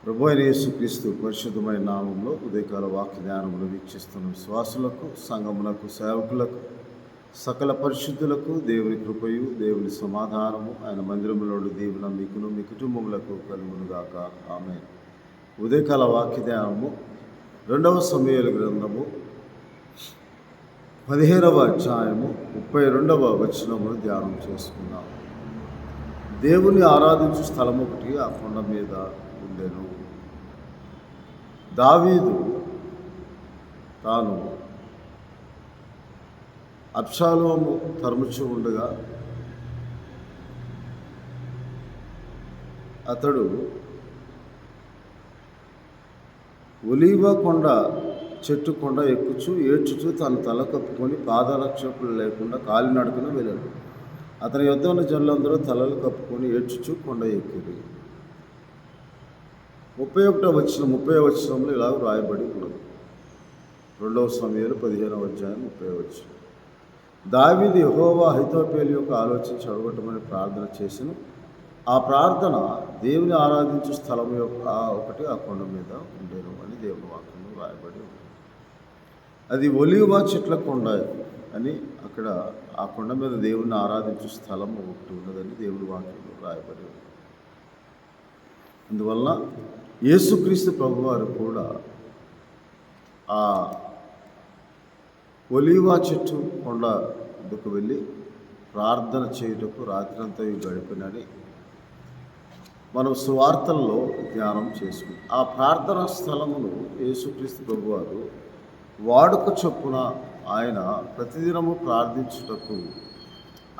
ప్రభు అయిన యేసుక్రీస్తు పరిశుద్ధమైన నామంలో ఉదయకాల వాక్య ధ్యానములు వీక్షిస్తున్న విశ్వాసులకు, సంఘములకు, సేవకులకు, సకల పరిశుద్ధులకు దేవుని కృపయు, దేవుని సమాధానము ఆయన మందిరములోని దీవెన మీకును మీ కుటుంబములకు కలుగునుగాక. ఆమేన్. ఉదయకాల వాక్య ధ్యానము 2వ సమూయేలు గ్రంథము 15వ అధ్యాయము 32వ వచనమును ధ్యానం చేసుకున్నాం. దేవుని ఆరాధించు స్థలం ఒకటి ఆ కొండ మీద ఉండెను. దావీదు తాను అబ్షాలోము తరుముచు ఉండగా అతడు ఒలీవ కొండ చెట్టు కొండ ఎక్కుచు ఏడ్చుచు తన తల కప్పుకొని పాదరక్షకులు లేకుండా కాలినడకన వెళ్ళాడు. అతని యొద్ద ఉన్న జనులందరూ తలలు కప్పుకొని ఏడ్చుచు కొండ ఎక్కిరి. 31వ వచనంలో ఇలాగ రాయబడి ఉన్నది. 2వ సమూయేలు 15వ అధ్యాయం 30వ వచనం. దావీదు యెహోవా అహీతోపెలు యొక్క ఆలోచన చెడగొట్టమని ప్రార్థన చేసెను. ఆ ప్రార్థన దేవుని ఆరాధించు స్థలం యొక్క ఒకటి ఆ కొండ మీద ఉండేను అని దేవుని వాక్యంలో రాయబడి ఉంది. అది ఒలీవ చెట్ల కొండ అని అక్కడ ఆ కొండ మీద దేవుని ఆరాధించు స్థలం ఒకటి ఉన్నదని దేవుని వాక్యంలో రాయబడి ఉంది. అందువల్ల యేసుక్రీస్తు ప్రభువారు కూడా ఆ ఒలీవ చెట్టు కొండ వద్దకు వెళ్ళి ప్రార్థన చేయుటకు రాత్రంతా గడిపినని మనం సువార్తల్లో ధ్యానం చేసుకుంటాం. ఆ ప్రార్థనా స్థలమును యేసుక్రీస్తు ప్రభువారు వాడుక చొప్పున ఆయన ప్రతిదినము ప్రార్థించుటకు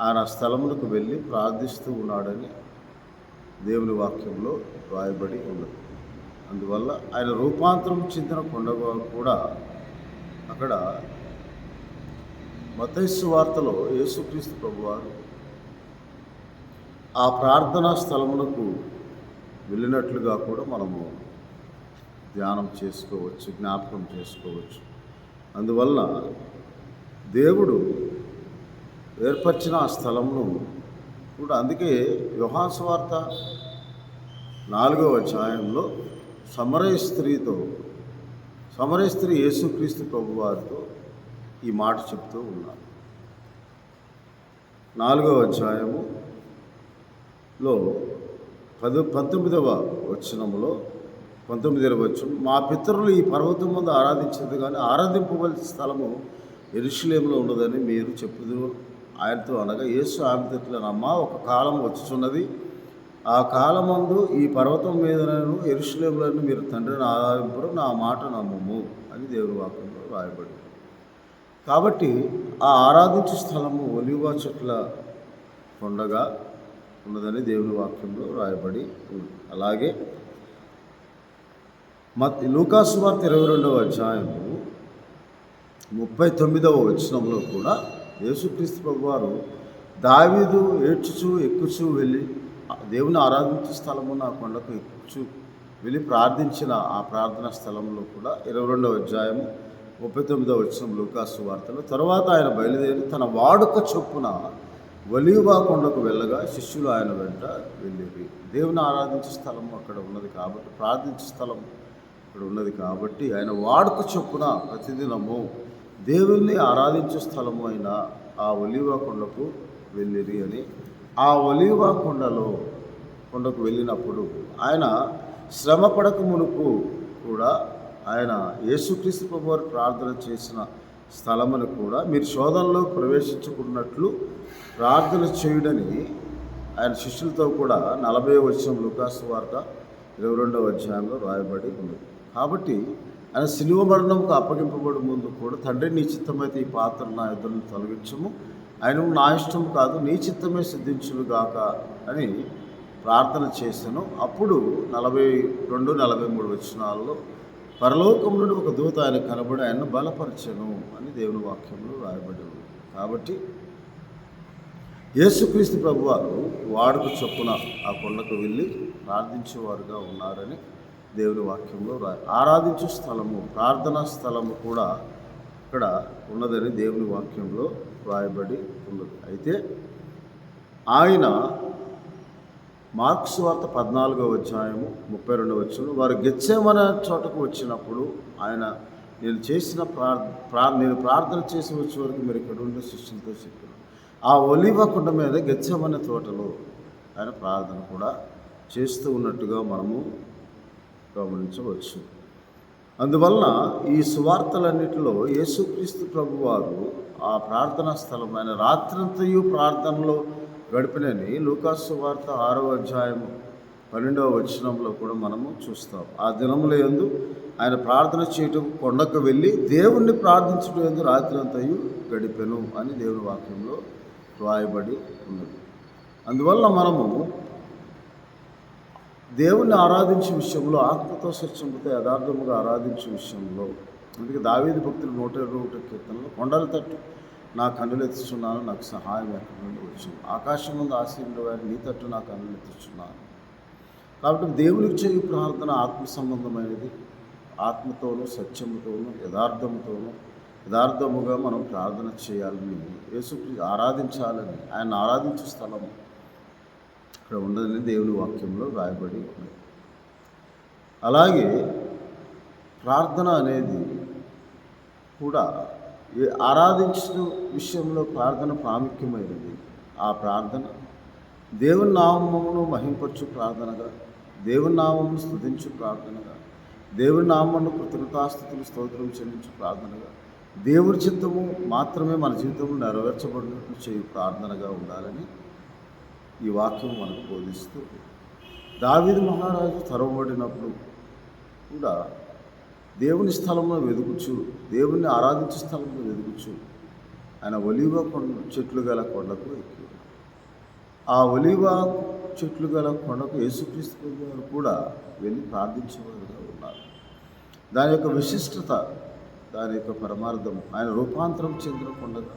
ఆయన స్థలములకు వెళ్ళి ప్రార్థిస్తూ ఉన్నాడని దేవుని వాక్యంలో రాయబడి ఉన్నది. అందువల్ల ఆయన రూపాంతరం చెందిన కొండ కూడా అక్కడ మత్తయి సువార్తలో యేసుక్రీస్తు ప్రభువారు ఆ ప్రార్థనా స్థలమునకు వెళ్ళినట్లుగా కూడా మనము ధ్యానం చేసుకోవచ్చు, జ్ఞాపకం చేసుకోవచ్చు. అందువల్ల దేవుడు ఏర్పరిచిన ఆ స్థలమును కూడా, అందుకే యోహాను సువార్త 4వ అధ్యాయంలో సమరయ స్త్రీ యేసుక్రీస్తు ప్రభువారితో ఈ మాట చెప్తూ ఉన్నారు. 4వ అధ్యాయములో 19వ వచనములో 19వ వచనం, మా పితరులు ఈ పర్వతం ముందు ఆరాధించేది కానీ ఆరాధింపవలసిన స్థలము యెరూషలేములో ఉన్నదని మీరు చెప్పుదురు ఆయనతో అనగా, యేసు ఆమెతో ఇట్లనమ్మా, ఒక కాలం వచ్చుచున్నది, ఆ కాలమందు ఈ పర్వతం మీదనను యెరూషలేములను మీరు తండ్రిని ఆరాధింపరు, నా మాట నమ్మము అని దేవుని వాక్యంలో రాయబడి. కాబట్టి ఆ ఆరాధించే స్థలము ఒలీవ చెట్ల కొండగా ఉన్నదని దేవుని వాక్యంలో రాయబడి ఉంది. అలాగే లూకా సువార్త 22వ అధ్యాయము 39వ వచనంలో కూడా యేసుక్రీస్తు ప్రభువారు దావీదు ఏడ్చుచు ఎక్కుచు వెళ్ళి దేవుని ఆరాధించే స్థలమున్న ఆ కొండకు ఎక్కుచు వెళ్ళి ప్రార్థించిన ఆ ప్రార్థనా స్థలంలో కూడా 22వ అధ్యాయము 39వ వచనం లూకా సువార్తలో, తర్వాత ఆయన బయలుదేరి తన వాడుక చొప్పున ఒలీవ కొండకు వెళ్ళగా శిష్యులు ఆయన వెంట వెళ్ళేవి. దేవుని ఆరాధించే స్థలం అక్కడ ఉన్నది కాబట్టి, ప్రార్థించే స్థలం అక్కడ ఉన్నది కాబట్టి ఆయన వాడుక చొప్పున ప్రతిదినము దేవుణ్ణి ఆరాధించే స్థలము అయిన ఆ ఒలీవ కొండకు వెళ్ళిరి అని. ఆ ఒలీవ కొండకు వెళ్ళినప్పుడు ఆయన శ్రమ పడక మునుపు కూడా ఆయన యేసుక్రీస్తు ప్రభువారు ప్రార్థన చేసిన స్థలమును కూడా మీరు శోధనలో ప్రవేశించుకున్నట్లు ప్రార్థన చేయుడని ఆయన శిష్యులతో కూడా 40వ వచనం లూకా సువార్త 22వ అధ్యాయంలో రాయబడి ఉంది. కాబట్టి ఆయన శిలువ మరణంకు అప్పగింపబడి ముందు కూడా, తండ్రి నీ చిత్తమైతే ఈ పాత్ర నా ఎదురును తొలగించము, ఆయన నా ఇష్టం కాదు నీ చిత్తమే సిద్ధించునుగాక అని ప్రార్థన చేశాను. అప్పుడు 42-43 వచనాల్లో పరలోకం నుండి ఒక దూత ఆయన కనబడి ఆయన్ను బలపరచెను అని దేవుని వాక్యంలో రాయబడి ఉంది. కాబట్టి యేసుక్రీస్తు ప్రభువారు వాడుక చొప్పున ఆ కొండకు వెళ్ళి ప్రార్థించేవారుగా ఉన్నారని దేవుని వాక్యంలో ఆరాధించే స్థలము, ప్రార్థనా స్థలము కూడా అక్కడ ఉన్నదని దేవుని వాక్యంలో రాయబడి ఉన్నది. అయితే ఆయన మార్క్స్ వార్త 14వ అధ్యాయము 32వ వచనం, వారు గెత్సేమనే చోటకు వచ్చినప్పుడు ఆయన నేను ప్రార్థన చేసి వచ్చే వరకు మీరు ఇక్కడ ఉండే శిష్యులతో చెప్పారు. ఆ ఒలీవ కొండ మీద గెత్సేమనే తోటలో ఆయన ప్రార్థన కూడా చేస్తూ ఉన్నట్టుగా మనము గమనించవచ్చు. అందువలన ఈ సువార్తలన్నిటిలో యేసుక్రీస్తు ప్రభువారు ఆ ప్రార్థనా స్థలం, ఆయన రాత్రంతయు ప్రార్థనలో గడిపినని లూకాసు సువార్త 6వ అధ్యాయము 12వ వచనంలో కూడా మనము చూస్తాం. ఆ దినముల యందు ఆయన ప్రార్థన చేయటం కొండకు వెళ్ళి దేవుణ్ణి ప్రార్థించడం యందు రాత్రంతయు గడిపెను అని దేవుని వాక్యంలో రాయబడి ఉన్నది. అందువల్ల మనము దేవుణ్ణి ఆరాధించే విషయంలో, ఆత్మతో సత్యముతో యథార్థముగా ఆరాధించే విషయంలో, అందుకే దావీదు భక్తులు 121 కీర్తనలో కొండల తట్టు నా కన్నులెత్తుచున్నాను, నాకు సహాయం ఎక్కడి నుండి వచ్చింది, ఆకాశం ముందు ఆశీనుడు వారి నీ తట్టు నా కన్నులెత్తుచున్నాను. కాబట్టి దేవునికి చేయు ప్రార్థన ఆత్మ సంబంధమైనది. ఆత్మతోనూ సత్యముతోనూ యథార్థముగా మనం ప్రార్థన చేయాలని, యేసుక్రీస్తు ఆరాధించాలని, ఆయన ఆరాధించే స్థలము ఇక్కడ ఉండదని దేవుని వాక్యంలో రాయబడి ఉంది. అలాగే ప్రార్థన అనేది కూడా ఆరాధించిన విషయంలో ప్రార్థన ప్రాముఖ్యమైనది. ఆ ప్రార్థన దేవుని నామమును మహింపరచు ప్రార్థనగా, దేవుని నామమును స్తుతించు ప్రార్థనగా, దేవుని నామమును కృతజ్ఞతాస్తుతులు స్తోత్రం చెల్లించు ప్రార్థనగా, దేవుని చిత్తము మాత్రమే మన జీవితంలో నెరవేర్చబడినట్లు చేయు ప్రార్థనగా ఉండాలని ఈ వాక్యం మనకు బోధిస్తూ, దావీదు మహారాజు తరవబడినప్పుడు కూడా దేవుని స్థలంలో వెతుకుచు, దేవుణ్ణి ఆరాధించే స్థలంలో వెతుకుచు ఆయన ఒలీవ చెట్లు గల కొండకు ఎక్కి, ఆ ఒలీవ చెట్లు గల కొండకు యేసుక్రీస్తు వారు కూడా వెళ్ళి ప్రార్థించేవారుగా ఉన్నారు. దాని యొక్క విశిష్టత, దాని యొక్క పరమార్థం, ఆయన రూపాంతరం చెందిన కొండగా,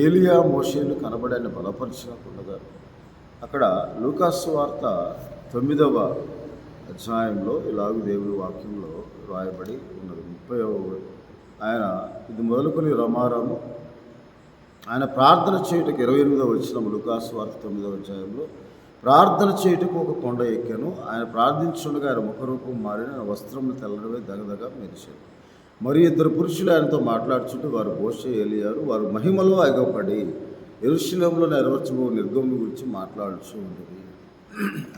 ఏలియా మోషేలు కనబడి ఆయన బలపరిచిన కొండగా, అక్కడ లూకాసు వార్త 9వ అధ్యాయంలో ఇలాగ దేవుని వాక్యంలో రాయబడి ఉన్నది. 30వ ఆయన ఇది మొదలుకొని రమారాము ఆయన ప్రార్థన చేయుటకు 28వ వచనం లూకాసు వార్త 9వ అధ్యాయంలో, ప్రార్థన చేయుటకు ఒక కొండ ఎక్కాను, ఆయన ప్రార్థించుండగా ఆయన ముఖరూపం మారిన, ఆయన వస్త్రములు తెల్లడవే దగదగా మెరిశాడు. మరి 2 పురుషులు ఆయనతో మాట్లాడుచుంటే వారు మోషే ఏలియారు, వారు మహిమలో ఎగపడి యెరూషలేములో నెరవేర్చబో నిర్గమం గురించి మాట్లాడుతూ ఉండేది.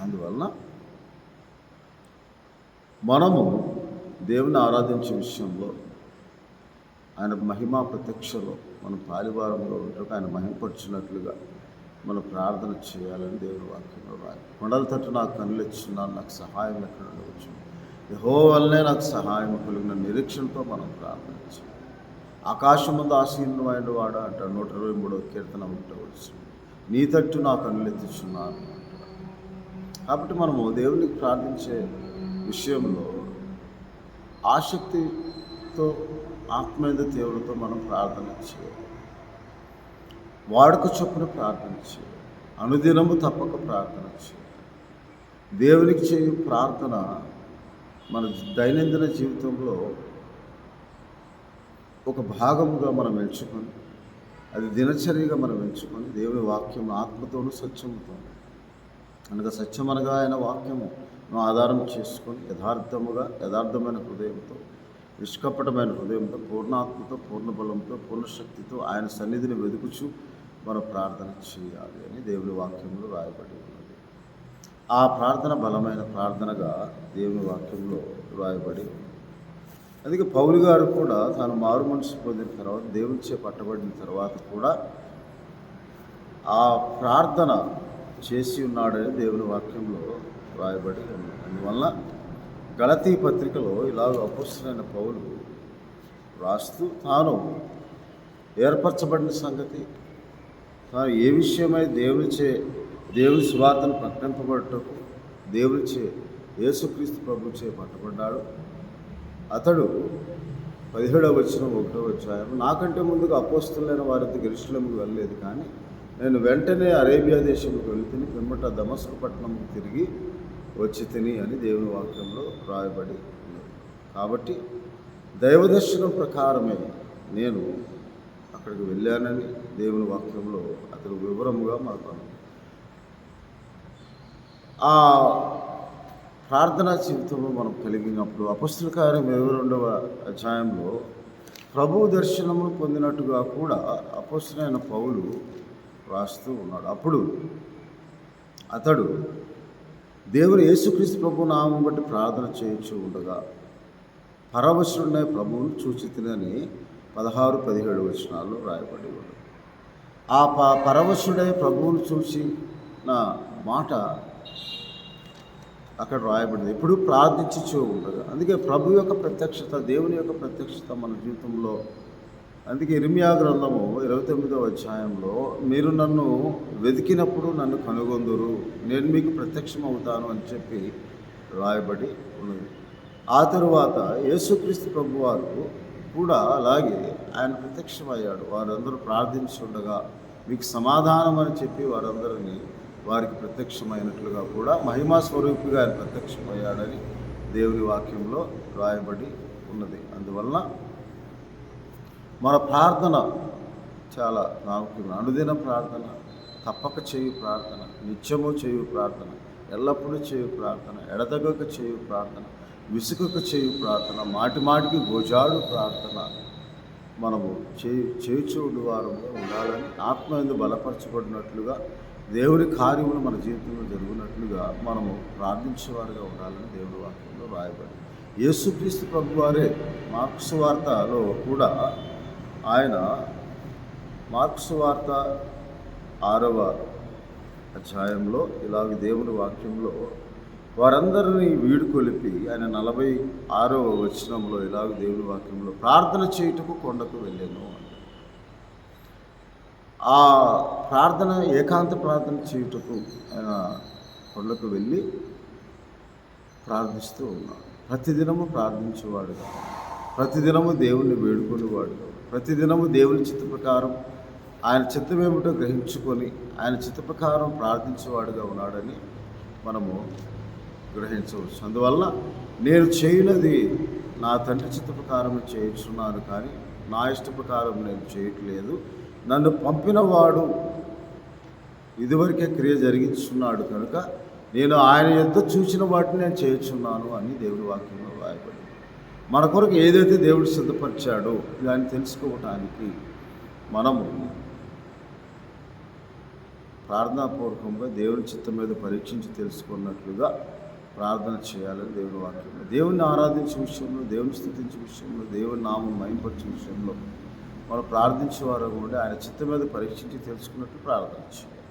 అందువలన మనము దేవుని ఆరాధించే విషయంలో, ఆయన మహిమా ప్రత్యక్షలో మనం పాలివారంలో ఉంటూ ఆయన మహిమపరిచినట్లుగా మనం ప్రార్థన చేయాలని దేవుని వాక్యంలో రాయి. కొండల తట్టు నాకు కన్నులెచ్చున్నాను, నాకు సహాయం ఎక్కడ ఉండవచ్చు, యెహోవా వల్లనే నాకు సహాయం కలిగిన నిరీక్షణతో మనం ప్రార్థన చేయాలి. ఆకాశం ముందు ఆసీనుడైన వాడు అంటాడు 123వ కీర్తన 1వ వచనం, నీ తట్టు నా కన్నులెత్తుచున్నాను అంటాడు. కాబట్టి మనము దేవునికి ప్రార్థించే విషయంలో ఆసక్తితో, ఆత్మీయ దేవుడితో మనం ప్రార్థన చేయాలి. వాడుక చొప్పున ప్రార్థన చేయాలి. అనుదినము తప్పక ప్రార్థన చేయాలి. దేవునికి చేయు ప్రార్థన మన దైనందిన జీవితంలో ఒక భాగముగా మనం ఎంచుకొని, అది దినచర్యగా మనం ఎంచుకొని, దేవుని వాక్యం ఆత్మతోనూ సత్యముతోనూ, అనగా సత్యమనగా ఆయన వాక్యము ఆధారం చేసుకొని యథార్థమైన హృదయంతో, నిష్కపటమైన హృదయంతో, పూర్ణాత్మతో, పూర్ణ బలంతో, పూర్ణ శక్తితో ఆయన సన్నిధిని వెతుకుచు మనం ప్రార్థన చేయాలి అని దేవుని వాక్యంలో రాయబడి ఉన్నది. ఆ ప్రార్థన బలమైన ప్రార్థనగా దేవుని వాక్యంలో రాయబడి ఉంది. అందుకే పౌలు గారు కూడా తాను మారు మనసు పొందిన తర్వాత, దేవునిచే పట్టబడిన తర్వాత కూడా ఆ ప్రార్థన చేసి ఉన్నాడని దేవుని వాక్యంలో రాయబడి ఉంది. అందువల్ల గలతీ పత్రికలో ఇలాగ అపోస్తలుడైన పౌలు రాస్తూ, తాను ఏర్పరచబడిన సంగతి, తాను ఏ విషయమై దేవుని సువార్తను ప్రకటింపబడటకు దేవునిచే యేసుక్రీస్తు ప్రభుచే పట్టబడ్డాడు. అతడు 17వ వచనం 1వ అధ్యాయం, నాకంటే ముందుగా అపోస్తలులైన వారితో యెరూషలేముకు వెళ్ళలేదు, కానీ నేను వెంటనే అరేబియా దేశంలోకి వెళితిని, పిమ్మట దమస్కు పట్టణంకు తిరిగి వచ్చి తిని అని దేవుని వాక్యంలో రాయబడి ఉన్నది. కాబట్టి దైవదర్శనం ప్రకారమే నేను అక్కడికి వెళ్ళానని దేవుని వాక్యంలో అతను వివరముగా మనకు ఆ ప్రార్థనా జీవితంలో మనం కలిగినప్పుడు అపొస్తలుల కార్యం 22వ అధ్యాయంలో ప్రభువు దర్శనము పొందినట్టుగా కూడా అపొస్తలుడైన పౌలు రాస్తూ ఉన్నాడు. అప్పుడు అతడు దేవుడు యేసుక్రీస్తు ప్రభు నామం బట్టి ప్రార్థన చేయించు ఉండగా పరవశుడైన ప్రభువును చూచితినని 16-17 వచనాల్లో రాయబడి ఉంది. ఆ పరవశుడై ప్రభువును చూసిన మాట అక్కడ రాయబడింది. ఎప్పుడు ప్రార్థించు ఉండగా. అందుకే ప్రభు యొక్క ప్రత్యక్షత, దేవుని యొక్క ప్రత్యక్షత మన జీవితంలో. అందుకే ఇర్మియా గ్రంథము 29వ అధ్యాయంలో మీరు నన్ను వెతికినప్పుడు నన్ను కనుగొందురు, నేను మీకు ప్రత్యక్షం అవుతాను అని చెప్పి రాయబడి ఉన్నది. ఆ తరువాత యేసుక్రీస్తు ప్రభు వారు కూడా అలాగే ఆయన ప్రత్యక్షమయ్యాడు. వారందరూ ప్రార్థించుండగా మీకు సమాధానం అని చెప్పి వారికి ప్రత్యక్షమైనట్లుగా కూడా మహిమా స్వరూపిగా ఆయన ప్రత్యక్షమయ్యాడని దేవుని వాక్యంలో రాయబడి ఉన్నది. అందువలన మన ప్రార్థన చాలా ప్రాముఖ్యమైన అనుదిన ప్రార్థన, తప్పక చేయు ప్రార్థన, నిత్యము చేయు ప్రార్థన, ఎల్లప్పుడూ చేయు ప్రార్థన, ఎడతెగక చేయు ప్రార్థన, విసుకక చేయు ప్రార్థన, మాటి మాటికి గోజాడు ప్రార్థన మనము చేయుచూడు వారంగా ఉండాలని, ఆత్మయందు బలపరచబడినట్లుగా దేవుని కార్యములు మన జీవితంలో జరుగునట్లుగా మనము ప్రార్థించేవారుగా ఉండాలని దేవుని వాక్యంలో రాయబడి. యేసుక్రీస్తు ప్రభు వారే మార్కు సువార్తలో కూడా ఆయన మార్కు సువార్త 6వ అధ్యాయంలో ఇలాగ దేవుని వాక్యంలో వారందరినీ వీడుకొలిపి ఆయన 46వ వచనంలో ఇలాగ దేవుని వాక్యంలో ప్రార్థన చేయుటకు కొండకు వెళ్ళాను. ఆ ప్రార్థన ఏకాంత ప్రార్థన చేయుటకు ఆయన కొండకు వెళ్ళి ప్రార్థిస్తూ ఉన్నాడు. ప్రతిదినము ప్రార్థించేవాడుగా, ప్రతిదినము దేవుణ్ణి వేడుకునేవాడుగా, ప్రతిదినము దేవుని చిత్త ప్రకారం ఆయన చిత్తమేమిటో గ్రహించుకొని ఆయన చిత్త ప్రకారం ప్రార్థించేవాడుగా ఉన్నాడని మనము గ్రహించవచ్చు. అందువల్ల నేను చేయనది నా తండ్రి చిత్త ప్రకారం చేయించున్నాను, కానీ నా ఇష్ట ప్రకారం నేను చేయట్లేదు. నన్ను పంపినవాడు ఇదివరకే క్రియ జరిగించున్నాడు కనుక నేను ఆయన యొద్ద చూసిన వాటిని నేను చేయించున్నాను అని దేవుడి వాక్యంలో రాయబడింది. మన కొరకు ఏదైతే దేవుడు సిద్ధపరిచాడో దాన్ని తెలుసుకోవటానికి మనము ప్రార్థనాపూర్వకంగా దేవుని చిత్తం మీద పరీక్షించి తెలుసుకున్నట్లుగా ప్రార్థన చేయాలని దేవుని వాక్యంలో, దేవుని ఆరాధించే విషయంలో, దేవుని స్తుతించే విషయంలో, దేవుని నామం మహింపరిచే విషయంలో మనం ప్రార్థించేవారు కూడా ఆయన చిత్తం మీద పరీక్షించి తెలుసుకున్నట్లు ప్రార్థన చేయాలి.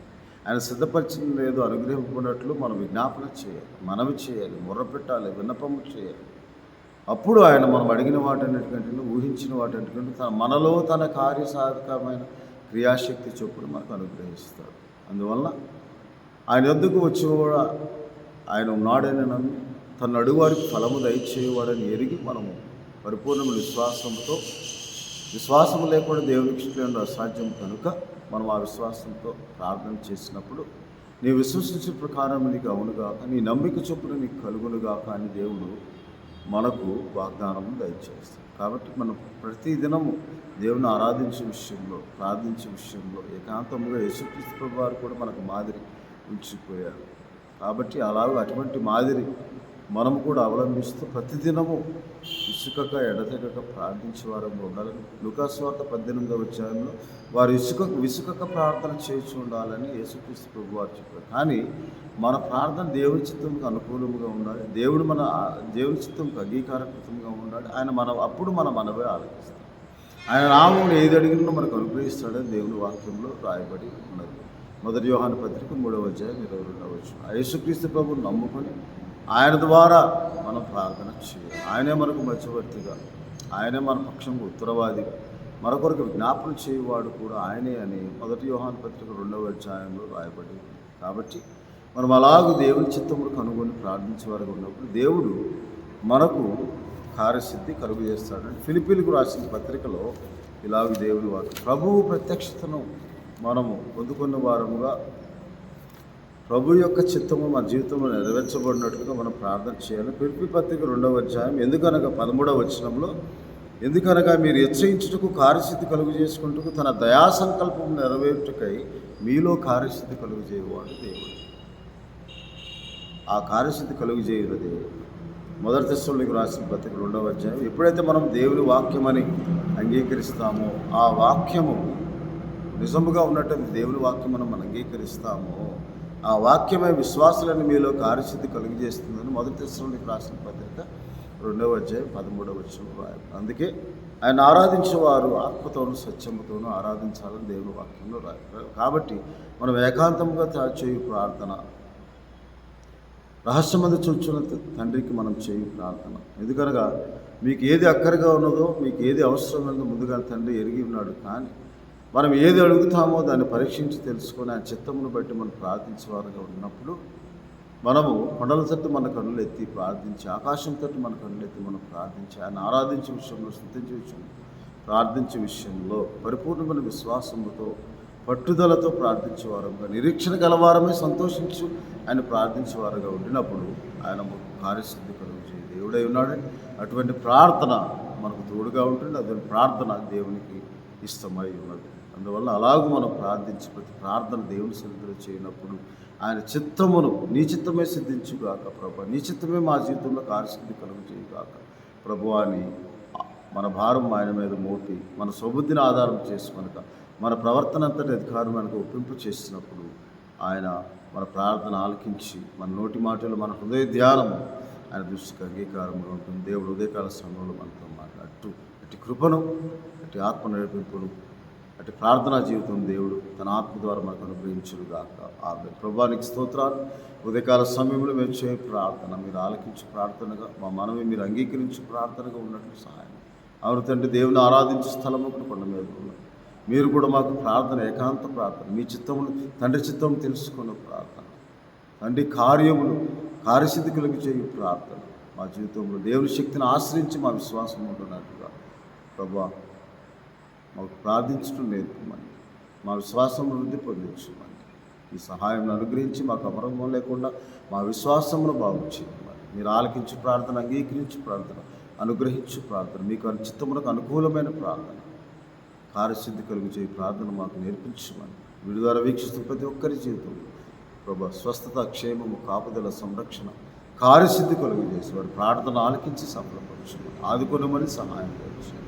ఆయన సిద్ధపరిచిన లేదో అనుగ్రహింపుకున్నట్లు మనం విజ్ఞాపన చేయాలి, మనవి చేయాలి, మొర్ర పెట్టాలి, విన్నపము చేయాలి. అప్పుడు ఆయన మనం అడిగిన వాటన్నిటికంటే, ఊహించిన వాటన్నిటికంటే మనలో తన కార్యసాధకమైన క్రియాశక్తి చొప్పున మనకు అనుగ్రహిస్తాడు. అందువల్ల ఆయన వద్దకు వచ్చేవాడు ఆయన ఉన్నాడని నమ్మి తన అడుగువారికి ఫలము దయచేయవాడని ఎరిగి మనము పరిపూర్ణ విశ్వాసము లేకుండా దేవునికి ఇష్టం అసాధ్యం కనుక మనం ఆ విశ్వాసంతో ప్రార్థన చేసినప్పుడు నీ విశ్వసించిన ప్రకారం నీకు అవునుగాక, నీ నమ్మిక చొప్పున నీకు కలుగునుగాక అని దేవుడు మనకు వాగ్దానము దయచేస్తాడు. కాబట్టి మనం ప్రతిదినము దేవుని ఆరాధించే విషయంలో, ప్రార్థించే విషయంలో ఏకాంతముగా యేసుక్రీస్తు ప్రభువు వారు కూడా మనకు మాదిరి ఉంచిపోయారు. కాబట్టి అటువంటి మాదిరి మనము కూడా అవలంబిస్తూ ప్రతిదినము ఇసుకక ఎడతెగక ప్రార్థించే వారంగా ఉండాలని లూకాసు వార్త 18వ అధ్యాయంలో వారు విసుకక ప్రార్థన చేసి ఉండాలని యేసుక్రీస్తు ప్రభు వారు చెప్పారు. కానీ మన ప్రార్థన దేవుని చిత్తంకు అనుకూలంగా ఉండాలి, దేవుని చిత్తంకు అంగీకారకృతంగా ఉండాలి. అప్పుడు మన మనవే ఆలోచిస్తాం. ఆయన నామం ఏది అడిగినా మనకు అనుగ్రహిస్తాడని దేవుని వాక్యంలో రాయబడి ఉన్నది. 1 యోహాను పత్రిక 3వ అధ్యాయం 22వ వచనం. యేసుక్రీస్తు ప్రభువుని నమ్ముకొని ఆయన ద్వారా మనం ప్రార్థన చేయాలి. ఆయనే మనకు మధ్యవర్తిగా, ఆయనే మన పక్షంగా ఉత్తరవాదిగా, మరొకరికి విజ్ఞాపన చేయవాడు కూడా ఆయనే అని 1 యోహాను పత్రిక 2వ అధ్యాయంలో రాయబడి. కాబట్టి మనం అలాగూ దేవుని చిత్తమును కనుగొని ప్రార్థించేవారుగా ఉన్నప్పుడు దేవుడు మనకు కార్యసిద్ధి కలుగు చేస్తాడని ఫిలిప్పీలకు రాసిన పత్రికలో ఇలాగ దేవుని వాక్యం. ప్రభువు ప్రత్యక్షతను మనము పొందుకున్న వారముగా ప్రభు యొక్క చిత్తము మన జీవితంలో నెరవేర్చబడినట్లుగా మనం ప్రార్థన చేయాలి. ఫిలిప్పీ పత్రిక 2వ అధ్యాయం ఎందుకనగా 13వ వచనంలో, ఎందుకనగా మీరు హెచ్చరించుటకు కార్యసిద్ధి కలుగు చేసుకుంటూ తన దయా సంకల్పం నెరవేరుటకై మీలో కార్యసిద్ధి కలుగు చేయవాడు దేవుడు. ఆ కార్యసిద్ధి కలుగు చేయనదే మొదటి దశలోకి రాసిన పత్రిక 2వ అధ్యాయం. ఎప్పుడైతే మనం దేవుని వాక్యమని అంగీకరిస్తామో, ఆ వాక్యము నిజముగా ఉన్నట్టు దేవుని వాక్యం మనం అంగీకరిస్తామో, ఆ వాక్యమే విశ్వాసులను మీలో కార్యసిద్ధి కలుగజేస్తుందని మొదటి దశలోకి రాసిన పత్రిక 2వ అధ్యాయం 13వ వచనం రాయాలి. అందుకే ఆయన ఆరాధించేవారు ఆత్మతోనూ సత్యముతోనూ ఆరాధించాలని దేవుని వాక్యంలో రాయాలి. కాబట్టి మనం ఏకాంతంగా చేయు ప్రార్థన, రహస్యమందు చూచున్న తండ్రికి మనం చేయు ప్రార్థన. ఎందుకనగా మీకు ఏది అక్కరగా ఉన్నదో, మీకు ఏది అవసరమైనదో ముందుగా తండ్రి ఎరిగి ఉన్నాడు. కానీ మనం ఏది అడుగుతామో దాన్ని పరీక్షించి తెలుసుకొని ఆయన చిత్తమును బట్టి మనం ప్రార్థించేవారుగా ఉన్నప్పుడు, మనము కొండల తట్టు మన కన్నులు ఎత్తి ప్రార్థించి, ఆకాశం తట్టు మన కన్నులు ఎత్తి మనం ప్రార్థించి, ఆయన ఆరాధించే విషయంలో, స్తుతించే విషయంలో, ప్రార్థించే విషయంలో పరిపూర్ణమైన విశ్వాసముతో పట్టుదలతో ప్రార్థించేవారుగా, నిరీక్షణ గలవారమే సంతోషించు ఆయన ప్రార్థించేవారుగా ఉండినప్పుడు ఆయన కార్యసిద్ధి కలుగు దేవుడై ఉన్నాడు. అటువంటి ప్రార్థన మనకు తోడుగా ఉంటుంది. అటువంటి ప్రార్థన దేవునికి ఇష్టమై ఉన్నది. అందువల్ల అలాగూ మనం ప్రార్థించి ప్రతి ప్రార్థన దేవుని సన్నిధిలో చేయనప్పుడు ఆయన చిత్తమును, నీ చిత్తమే సిద్ధించుగాక ప్రభు, నీ చిత్తమే మా జీవితంలో కార్యసిద్ధి కలుగు చేయుగాక ప్రభు అని మన భారం ఆయన మీద మోపి మన స్వబుద్ధిని ఆధారం చేసుకొనక మన ప్రవర్తన అంతటి అధికారం మనకు ఒప్పింపు చేసినప్పుడు ఆయన మన ప్రార్థన ఆలకించి మన నోటి మాటలు, మన హృదయ ధ్యానము ఆయన దృష్టికి అంగీకారంగా ఉంటుంది. దేవుడు ఉదయకాల సమయంలో మనతో మాట్లాడుతూ అటు కృపను, అటు ఆత్మ నడిపింపును, అటు ప్రార్థనా జీవితం దేవుడు తన ఆత్మ ద్వారా మనకు అనుగ్రహించుగాక. ఆమె ప్రభానికి స్తోత్రాలు. ఉదయకాల సమయంలో మేము చేయ ప్రార్థన మీరు ఆలకించు ప్రార్థనగా, మా మనమే మీరు అంగీకరించు ప్రార్థనగా ఉన్నట్లు సహాయం. అవును తండ్రి, దేవుని ఆరాధించే స్థలం ఒకటి కొండ మీద ఉన్నది. మీరు కూడా మాకు ప్రార్థన, ఏకాంత ప్రార్థన, మీ చిత్తమును, తండ్రి చిత్తము తెలుసుకున్న ప్రార్థన, తండ్రి కార్యములు కార్యసిద్ధి కలిగి చేయు ప్రార్థన మా జీవితంలో దేవుని శక్తిని ఆశ్రయించి మా విశ్వాసం ఉంటున్నట్టుగా ప్రభా మాకు ప్రార్థించడం నేర్పమని, మా విశ్వాసం వృద్ధి పొందించమని, ఈ సహాయం అనుగ్రహించి మాకు అమరంభం లేకుండా మా విశ్వాసమును బాగు చేయమని, మీరు ఆలకించి ప్రార్థన, అంగీకరించి ప్రార్థన, అనుగ్రహించు ప్రార్థన, మీకు చిత్తమునకు అనుకూలమైన ప్రార్థన, కార్యసిద్ధి కలుగు చేయి ప్రార్థన మాకు నేర్పించమని, వీడి ద్వారా వీక్షిస్తున్న ప్రతి ఒక్కరి జీవితంలో ప్రభా స్వస్థత, క్షేమము, కాపుదల, సంరక్షణ, కార్యసిద్ధి కలుగు చేసి వారి ప్రార్థన ఆలకించి సఫలపరచమని, ఆదుకొనమని సహాయం చేయమని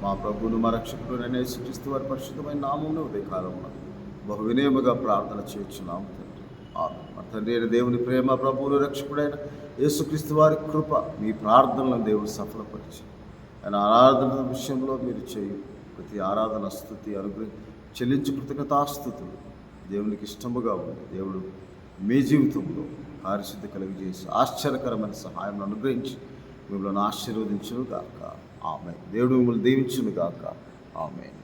మా ప్రభువును, మా రక్షకుడు యేసుక్రీస్తు వారి పరిశుద్ధమైన నామమున ఉదయకాలమున బహు వినయముగా ప్రార్థన చేయుచున్నాము తండ్రి. ఆమేన్. మా తండ్రి అయిన దేవుని ప్రేమ, ప్రభువును రక్షకుడైన యేసుక్రీస్తు వారి కృప, మీ ప్రార్థనలను దేవుడు సఫలపరిచి ఆయన ఆరాధన విషయంలో మీరు చేయు ప్రతి ఆరాధన, స్తుతి, అనుగ్రహం చెల్లించి కృతజ్ఞతాస్తుతులు దేవునికి ఇష్టముగా ఉంది. దేవుడు మీ జీవితంలో కార్యసిద్ధి కలిగజేసి ఆశ్చర్యకరమైన సహాయం అనుగ్రహించి మిమ్మల్ని ఆశీర్వదించును గాక. ఆమేన్. దేవుడు మిమ్మల్ని దీవించును గాక. ఆమేన్.